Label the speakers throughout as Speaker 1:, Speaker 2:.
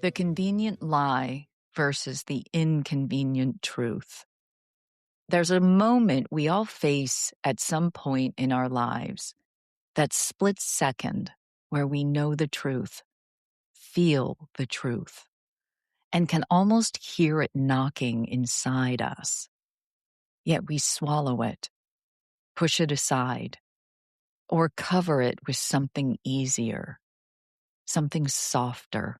Speaker 1: The convenient lie versus the inconvenient truth. There's a moment we all face at some point in our lives, that split second where we know the truth, feel the truth, and can almost hear it knocking inside us. Yet we swallow it, push it aside, or cover it with something easier, something softer,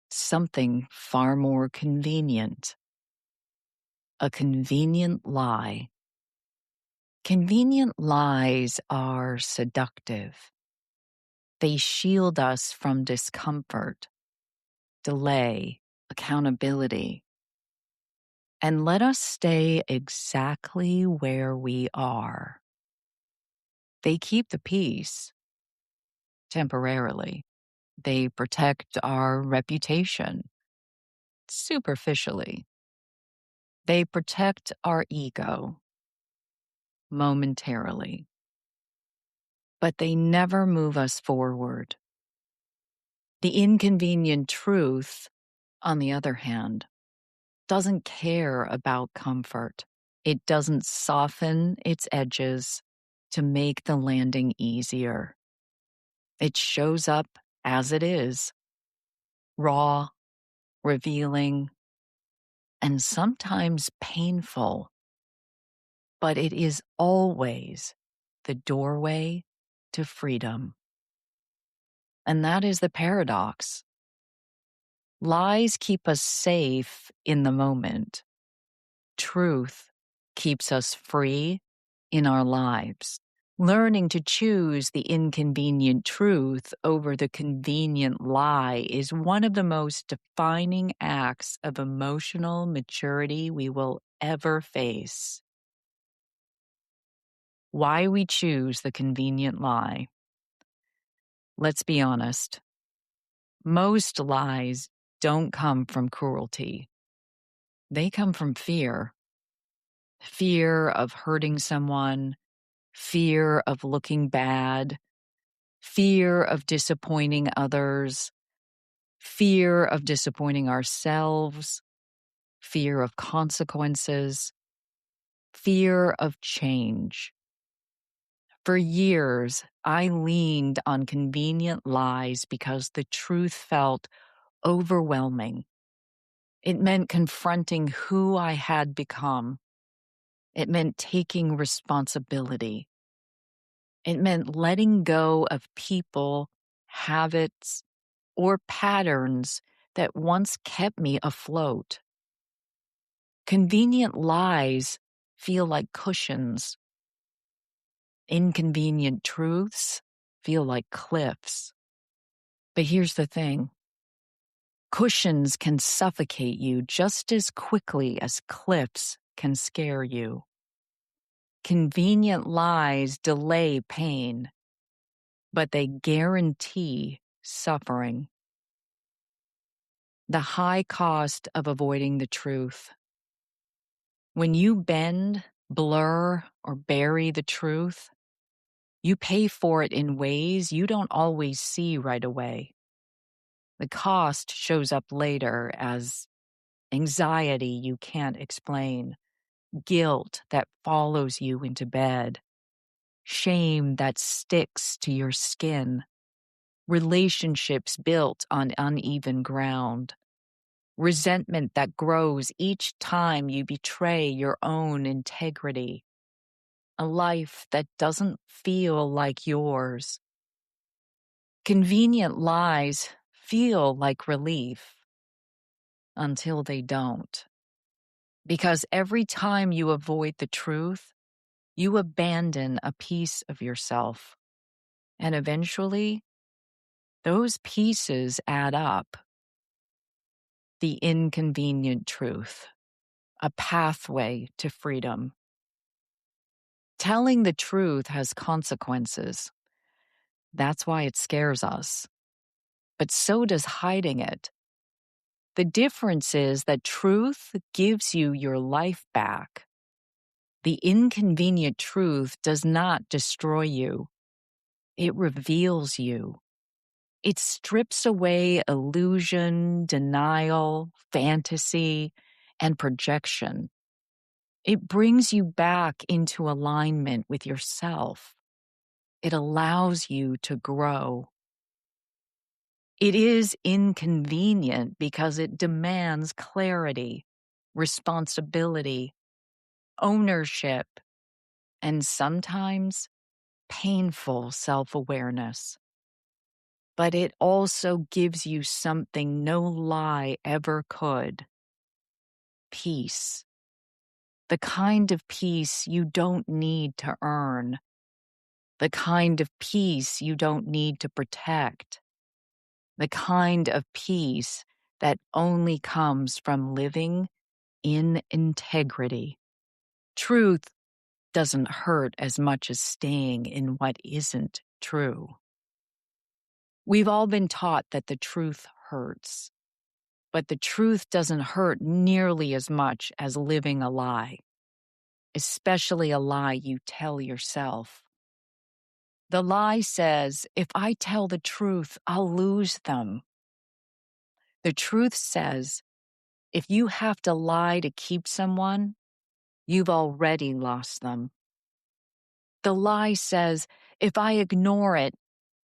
Speaker 1: something far more convenient. A convenient lie. Convenient lies are seductive. They shield us from discomfort, delay, accountability, and let us stay exactly where we are. They keep the peace temporarily. They protect our reputation superficially. They protect our ego momentarily. But they never move us forward. The inconvenient truth, on the other hand, doesn't care about comfort. It doesn't soften its edges to make the landing easier. It shows up as it is, raw, revealing, and sometimes painful. But it is always the doorway to freedom. And that is the paradox. Lies keep us safe in the moment. Truth keeps us free in our lives. Learning to choose the inconvenient truth over the convenient lie is one of the most defining acts of emotional maturity we will ever face. Why we choose the convenient lie. Let's be honest. Most lies don't come from cruelty. They come from fear. Fear of hurting someone, fear of looking bad, fear of disappointing others, fear of disappointing ourselves, fear of consequences, fear of change. For years, I leaned on convenient lies because the truth felt overwhelming. It meant confronting who I had become. It meant taking responsibility. It meant letting go of people, habits, or patterns that once kept me afloat. Convenient lies feel like cushions. Inconvenient truths feel like cliffs. But here's the thing. Cushions can suffocate you just as quickly as cliffs can scare you. Convenient lies delay pain, but they guarantee suffering. The high cost of avoiding the truth. When you bend, blur, or bury the truth, you pay for it in ways you don't always see right away. The cost shows up later as anxiety you can't explain, guilt that follows you into bed, shame that sticks to your skin, relationships built on uneven ground, resentment that grows each time you betray your own integrity, a life that doesn't feel like yours. Convenient lies feel like relief until they don't. Because every time you avoid the truth, you abandon a piece of yourself. And eventually, those pieces add up. The inconvenient truth, a pathway to freedom. Telling the truth has consequences. That's why it scares us. But so does hiding it. The difference is that truth gives you your life back. The inconvenient truth does not destroy you. It reveals you. It strips away illusion, denial, fantasy, and projection. It brings you back into alignment with yourself. It allows you to grow. It is inconvenient because it demands clarity, responsibility, ownership, and sometimes painful self-awareness. But it also gives you something no lie ever could: peace. The kind of peace you don't need to earn. The kind of peace you don't need to protect. The kind of peace that only comes from living in integrity. Truth doesn't hurt as much as staying in what isn't true. We've all been taught that the truth hurts, but the truth doesn't hurt nearly as much as living a lie, especially a lie you tell yourself. The lie says, if I tell the truth, I'll lose them. The truth says, if you have to lie to keep someone, you've already lost them. The lie says, if I ignore it,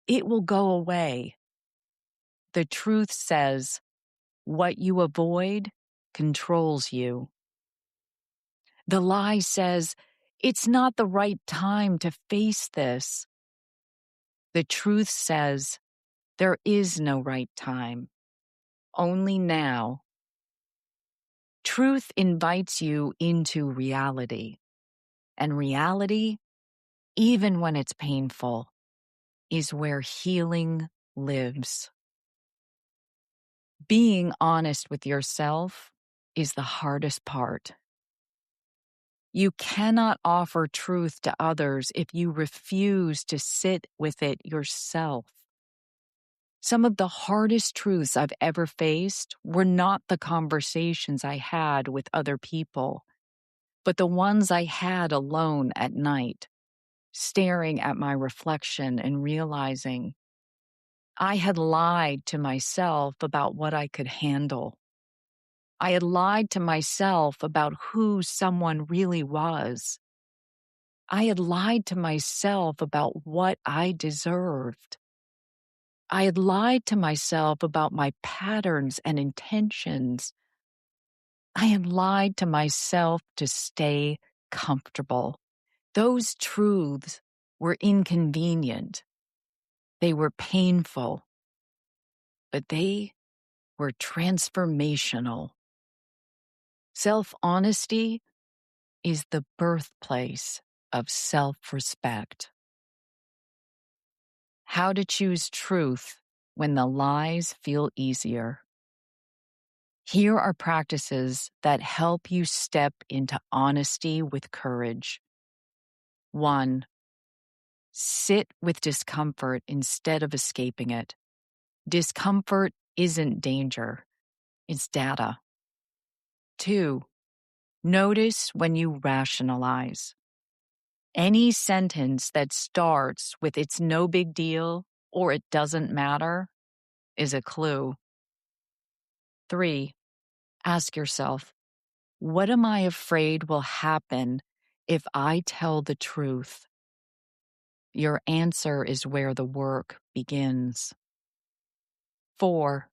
Speaker 1: it will go away. The truth says, what you avoid controls you. The lie says, it's not the right time to face this. The truth says, there is no right time, only now. Truth invites you into reality, and reality, even when it's painful, is where healing lives. Being honest with yourself is the hardest part. You cannot offer truth to others if you refuse to sit with it yourself. Some of the hardest truths I've ever faced were not the conversations I had with other people, but the ones I had alone at night, staring at my reflection and realizing I had lied to myself about what I could handle. I had lied to myself about who someone really was. I had lied to myself about what I deserved. I had lied to myself about my patterns and intentions. I had lied to myself to stay comfortable. Those truths were inconvenient. They were painful, but they were transformational. Self-honesty is the birthplace of self-respect. How to choose truth when the lies feel easier. Here are practices that help you step into honesty with courage. 1. Sit with discomfort instead of escaping it. Discomfort isn't danger, it's data. 2. Notice when you rationalize. Any sentence that starts with "it's no big deal" or "it doesn't matter" is a clue. 3. Ask yourself, what am I afraid will happen if I tell the truth? Your answer is where the work begins. 4.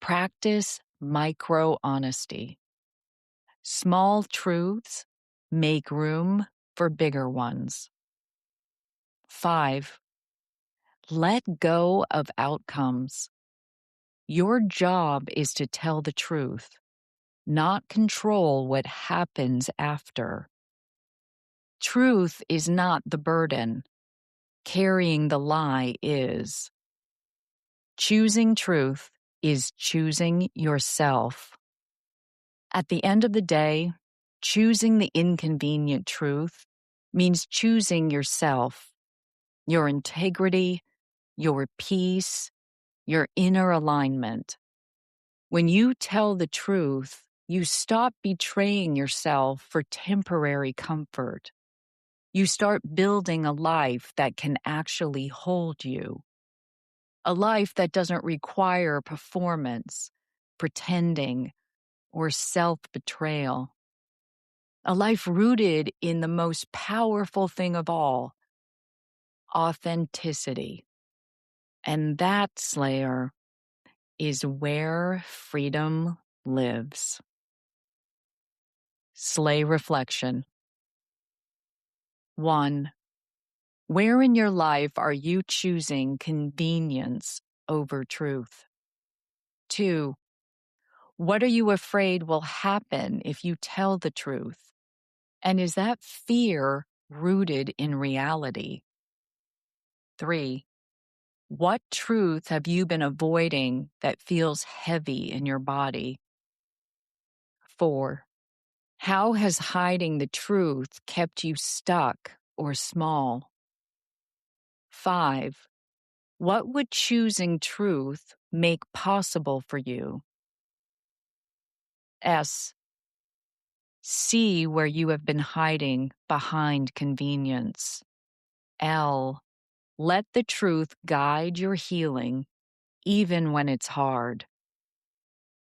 Speaker 1: Practice micro-honesty. Small truths make room for bigger ones. 5. Let go of outcomes. Your job is to tell the truth, not control what happens after. Truth is not the burden. Carrying the lie is. Choosing truth is choosing yourself. At the end of the day, choosing the inconvenient truth means choosing yourself, your integrity, your peace, your inner alignment. When you tell the truth, you stop betraying yourself for temporary comfort. You start building a life that can actually hold you. A life that doesn't require performance, pretending, or self-betrayal. A life rooted in the most powerful thing of all, authenticity. And that, Slayer, is where freedom lives. Slay reflection. 1. Where in your life are you choosing convenience over truth? 2. What are you afraid will happen if you tell the truth? And is that fear rooted in reality? 3. What truth have you been avoiding that feels heavy in your body? 4. How has hiding the truth kept you stuck or small? 5. What would choosing truth make possible for you? S. See where you have been hiding behind convenience. L. Let the truth guide your healing, even when it's hard.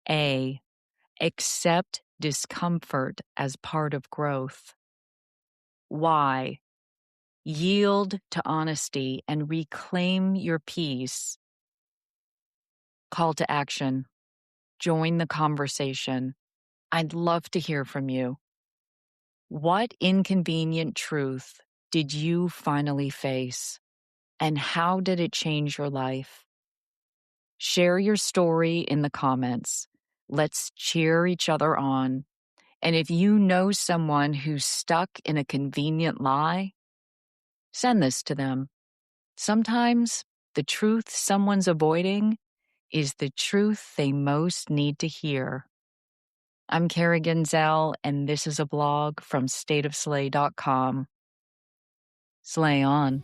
Speaker 1: A. Accept discomfort as part of growth. Y. Yield to honesty and reclaim your peace. Call to action. Join the conversation. I'd love to hear from you. What inconvenient truth did you finally face? And how did it change your life? Share your story in the comments. Let's cheer each other on. And if you know someone who's stuck in a convenient lie, send this to them. Sometimes the truth someone's avoiding is the truth they most need to hear. I'm Carrie Genzel, and this is a blog from stateofslay.com. Slay on.